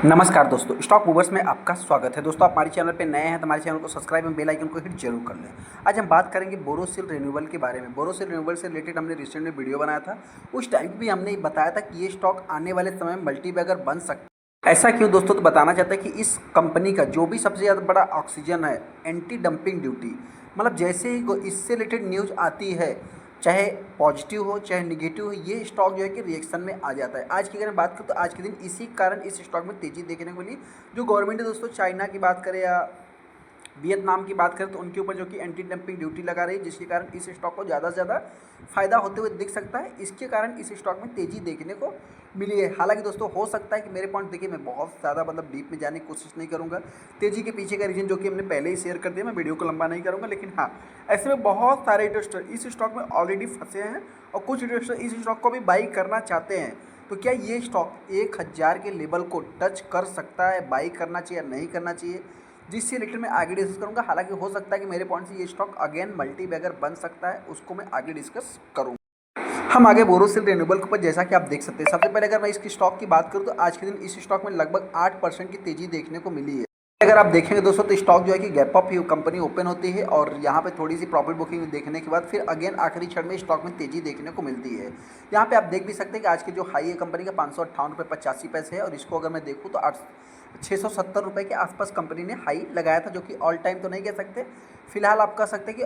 नमस्कार दोस्तों, stock movers में आपका स्वागत है। दोस्तों, आप हमारे चैनल पे नए हैं तो हमारे चैनल को सब्सक्राइब एवं बेल आइकन को हिट जरूर कर लें। आज हम बात करेंगे बोरोसिल रिन्यूएबल के बारे में। बोरोसिल रिन्यूएबल से रिलेटेड हमने रिसेंट में वीडियो बनाया था। उस टाइम भी हमने बताया था कि ये स्टॉक आने वाले समय में मल्टीबैगर बन सकता है। ऐसा क्यों दोस्तों? तो बताना चाहते हैं कि इस कंपनी का जो भी सबसे ज़्यादा बड़ा ऑक्सीजन है, एंटी डंपिंग ड्यूटी, मतलब जैसे ही इससे रिलेटेड न्यूज़ आती है, चाहे पॉजिटिव हो चाहे निगेटिव हो, ये स्टॉक जो है कि रिएक्शन में आ जाता है। आज की अगर मैं बात करूँ तो आज के दिन इसी कारण इस स्टॉक में तेज़ी देखने को मिली। जो गवर्नमेंट है दोस्तों, चाइना की बात करें या वियतनाम की बात करें तो उनके ऊपर जो कि एंटी डंपिंग ड्यूटी लगा रही है, जिसके कारण इस स्टॉक को ज़्यादा से ज़्यादा फायदा होते हुए दिख सकता है। इसके कारण इस स्टॉक में तेज़ी देखने को मिली है। हालांकि दोस्तों हो सकता है कि मेरे पॉइंट देखिए, मैं बहुत ज़्यादा मतलब डीप में जाने की कोशिश नहीं करूँगा। तेज़ी के पीछे का रीजन जो कि हमने पहले ही शेयर कर दिया, मैं वीडियो को लंबा नहीं करूँगा। लेकिन हाँ, ऐसे में बहुत सारे इन्वेस्टर इस स्टॉक में ऑलरेडी फंसे हैं और कुछ इन्वेस्टर इस स्टॉक को भी बाई करना चाहते हैं। तो क्या ये स्टॉक 1000 के लेवल को टच कर सकता है? बाई करना चाहिए या नहीं करना चाहिए, जिससे रिलेटेड मैं आगे डिस्कस करूंगा। हालांकि हो सकता है कि मेरे पॉइंट से ये स्टॉक अगेन मल्टीबैगर बन सकता है, उसको मैं आगे डिस्कस करूंगा। हम आगे बोरोसिल रिन्यूएबल के ऊपर जैसा कि आप देख सकते हैं, सबसे पहले अगर मैं इसकी स्टॉक की बात करूं तो आज के दिन इस स्टॉक में लगभग 8% की तेजी देखने को मिली है। अगर आप देखेंगे दोस्तों तो स्टॉक जो है कि गैप अप ही कंपनी ओपन होती है और यहाँ पे थोड़ी सी प्रॉफिट बुकिंग देखने के बाद फिर अगेन आखिरी क्षण में स्टॉक में तेजी देखने को मिलती है। यहाँ पे आप देख भी सकते हैं कि आज के जो हाई है कंपनी का 558 रुपये 85 पैसे है, और इसको अगर मैं देखूँ तो 670 रुपये के आसपास कंपनी ने हाई लगाया था, जो कि ऑल टाइम तो नहीं कह सकते। फिलहाल आप कह सकते हैं कि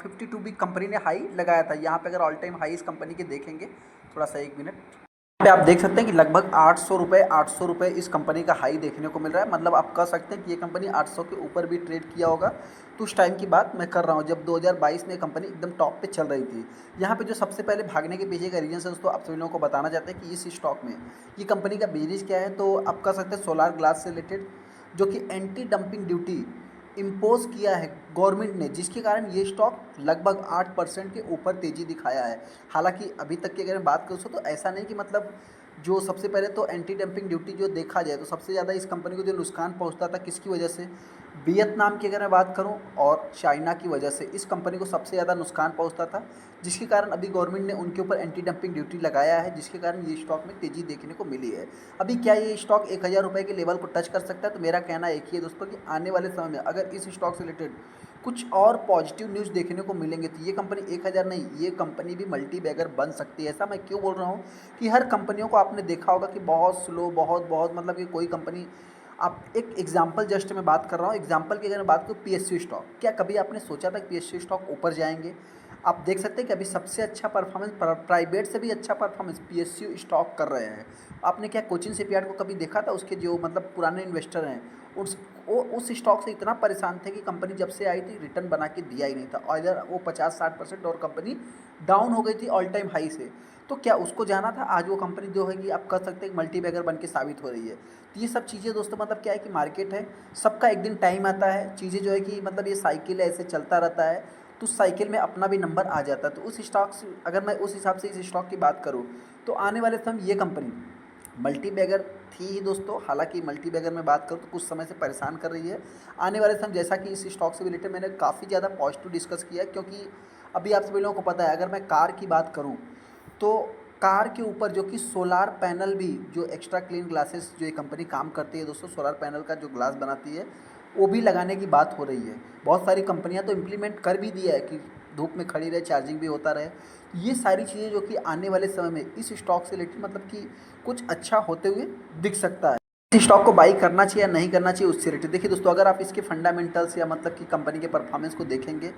52 भी कंपनी ने हाई लगाया था। यहाँ पे अगर ऑल टाइम हाई इस कंपनी के देखेंगे, थोड़ा सा एक मिनट, पे आप देख सकते हैं कि लगभग 800 रुपये इस कंपनी का हाई देखने को मिल रहा है। मतलब आप कह सकते हैं कि ये कंपनी 800 के ऊपर भी ट्रेड किया होगा। तो उस टाइम की बात मैं कर रहा हूँ जब 2022 में कंपनी एकदम टॉप पे चल रही थी। यहाँ पे जो सबसे पहले भागने के पीछे का रीजन है दोस्तों, आप सभी लोगों को बताना चाहते हैं कि इस स्टॉक में ये कंपनी का बिजनेस क्या है। तो आप कह सकते हैं सोलार ग्लास से रिलेटेड, जो कि एंटी डंपिंग ड्यूटी इम्पोज किया है गवर्नमेंट ने, जिसके कारण ये स्टॉक लगभग 8% के ऊपर तेज़ी दिखाया है। हालांकि अभी तक की अगर मैं बात करूँ तो ऐसा नहीं कि मतलब जो सबसे पहले तो एंटी डंपिंग ड्यूटी जो देखा जाए तो सबसे ज़्यादा इस कंपनी को जो नुकसान पहुंचता था किसकी वजह से, वियतनाम की अगर मैं बात करूं और चाइना की वजह से इस कंपनी को सबसे ज़्यादा नुकसान पहुंचता था, जिसके कारण अभी गवर्नमेंट ने उनके ऊपर एंटी डंपिंग ड्यूटी लगाया है, जिसके कारण ये स्टॉक में तेज़ी देखने को मिली है। अभी क्या ये स्टॉक 1000 रुपये के लेवल को टच कर सकता है? तो मेरा कहना एक ही है दोस्तों कि आने वाले समय में अगर इस स्टॉक से रिलेटेड कुछ और पॉजिटिव न्यूज़ देखने को मिलेंगे तो ये कंपनी 1000 नहीं, ये कंपनी भी मल्टी बैगर बन सकती है। ऐसा मैं क्यों बोल रहा हूँ कि हर कंपनियों को आपने देखा होगा कि बहुत स्लो, बहुत बहुत मतलब कि कोई कंपनी, आप एक एग्जांपल जस्ट मैं बात कर रहा हूँ, एग्जांपल की अगर मैं बात करूँ पीएसयू स्टॉक, क्या कभी आपने सोचा था कि पीएसयू स्टॉक ऊपर जाएंगे? आप देख सकते हैं कि अभी सबसे अच्छा परफॉर्मेंस, प्राइवेट से भी अच्छा परफॉर्मेंस पीएसयू स्टॉक कर रहे हैं। आपने क्या कोचिन शिपयार्ड को कभी देखा था? उसके जो मतलब पुराने इन्वेस्टर हैं उस स्टॉक से इतना परेशान थे कि कंपनी जब से आई थी रिटर्न बना के दिया ही नहीं था, और इधर वो 50-60% और कंपनी डाउन हो गई थी ऑल टाइम हाई से। तो क्या उसको जाना था? आज वो कंपनी जो है कि आप कह सकते हैं मल्टी बैगर बन के साबित हो रही है। तो ये सब चीज़ें दोस्तों मतलब क्या है कि मार्केट है, सबका एक दिन टाइम आता है, चीज़ें जो है कि मतलब ये साइकिल है, ऐसे चलता रहता है। तो उस साइकिल में अपना भी नंबर आ जाता है। तो उस स्टॉक से अगर मैं उस हिसाब से इस स्टॉक की बात करूँ तो आने वाले समय ये कंपनी मल्टी बैगर थी ही दोस्तों। हालांकि मल्टी बैगर में बात करूँ तो कुछ समय से परेशान कर रही है। आने वाले समय जैसा कि इस स्टॉक से रिलेटेड मैंने काफ़ी ज़्यादा पॉजिटिव डिस्कस किया है, क्योंकि अभी आप सभी लोगों को पता है, अगर मैं कार की बात करूँ तो कार के ऊपर जो कि सोलार पैनल भी, जो एक्स्ट्रा क्लीन ग्लासेस जो ये कंपनी काम करती है दोस्तों, सोलार पैनल का जो ग्लास बनाती है वो भी लगाने की बात हो रही है। बहुत सारी कंपनियां तो इम्प्लीमेंट कर भी दिया है कि धूप में खड़ी रहे, चार्जिंग भी होता रहे। ये सारी चीज़ें जो कि आने वाले समय में इस स्टॉक से रिलेटेड मतलब कि कुछ अच्छा होते हुए दिख सकता है। इस स्टॉक को बाई करना चाहिए या नहीं करना चाहिए उससे रिलेटेड देखिए दोस्तों, अगर आप इसके फंडामेंटल्स या मतलब कि कंपनी के परफॉर्मेंस को देखेंगे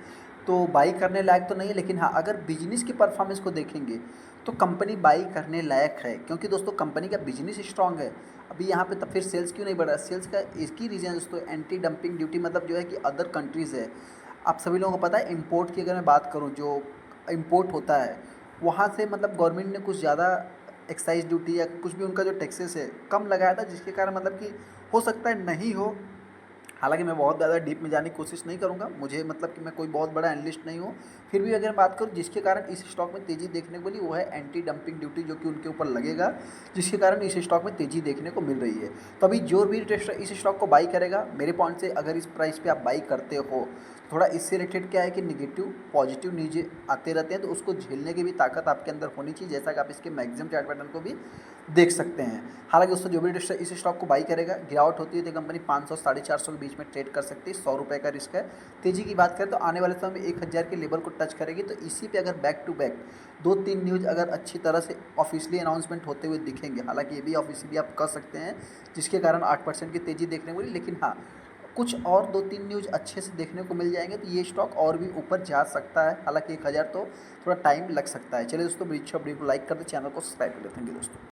तो बाई करने लायक तो नहीं है। लेकिन हाँ, अगर बिजनेस की परफॉर्मेंस को देखेंगे तो कंपनी बाई करने लायक है, क्योंकि दोस्तों कंपनी का बिजनेस स्ट्रांग है। अभी यहाँ पे तब फिर सेल्स क्यों नहीं बढ़ रहा? सेल्स का एक ही रीज़न दोस्तों, एंटी डंपिंग ड्यूटी, मतलब जो है कि अदर कंट्रीज़ है। आप सभी लोगों को पता है इम्पोर्ट की अगर मैं बात करूँ, जो इम्पोर्ट होता है वहाँ से मतलब गवर्नमेंट ने कुछ ज़्यादा एक्साइज ड्यूटी या कुछ भी उनका जो टैक्सेस है कम लगाया था, जिसके कारण मतलब कि हो सकता है नहीं हो। हालांकि मैं बहुत ज़्यादा डीप में जाने की कोशिश नहीं करूंगा, मुझे मतलब कि मैं कोई बहुत बड़ा एनालिस्ट नहीं हूँ। फिर भी अगर बात करूँ जिसके कारण इस स्टॉक में तेज़ी देखने को मिली, वो है एंटी डंपिंग ड्यूटी जो कि उनके ऊपर लगेगा, जिसके कारण इस स्टॉक में तेज़ी देखने को मिल रही है। तो अभी जो भी इस स्टॉक को बाई करेगा, मेरे पॉइंट से अगर इस प्राइस पर आप बाई करते हो, थोड़ा इससे रिलेटेड क्या है कि निगेटिव पॉजिटिव न्यूज आते रहते हैं, तो उसको झेलने की भी ताकत आपके अंदर होनी चाहिए, जैसा कि आप इसके मैक्सिमम चार्ट पैटर्न को भी देख सकते हैं। हालांकि दोस्तों जो भी इन्वेस्टर इस स्टॉक को बाई करेगा, गिरावट होती है तो कंपनी 500 450 के बीच में ट्रेड कर सकती है। 100 रुपये का रिस्क है। तेजी की बात करें तो आने वाले समय में 1000 के लेवल को टच करेगी। तो इसी पे अगर बैक टू बैक 2-3 न्यूज़ अगर अच्छी तरह से ऑफिशियली अनाउंसमेंट होते हुए दिखेंगे, हालांकि ये भी ऑफिशियली आप कर सकते हैं, जिसके कारण 8% की तेज़ी देखने को मिली। लेकिन हाँ, कुछ और 2-3 न्यूज़ अच्छे से देखने को मिल जाएंगे तो ये स्टॉक और भी ऊपर जा सकता है। हालांकि 1000 तो थोड़ा टाइम लग सकता है। चलिए दोस्तों, वीडियो को लाइक कर दे, चैनल को सब्सक्राइब कर लेते हैं दोस्तों।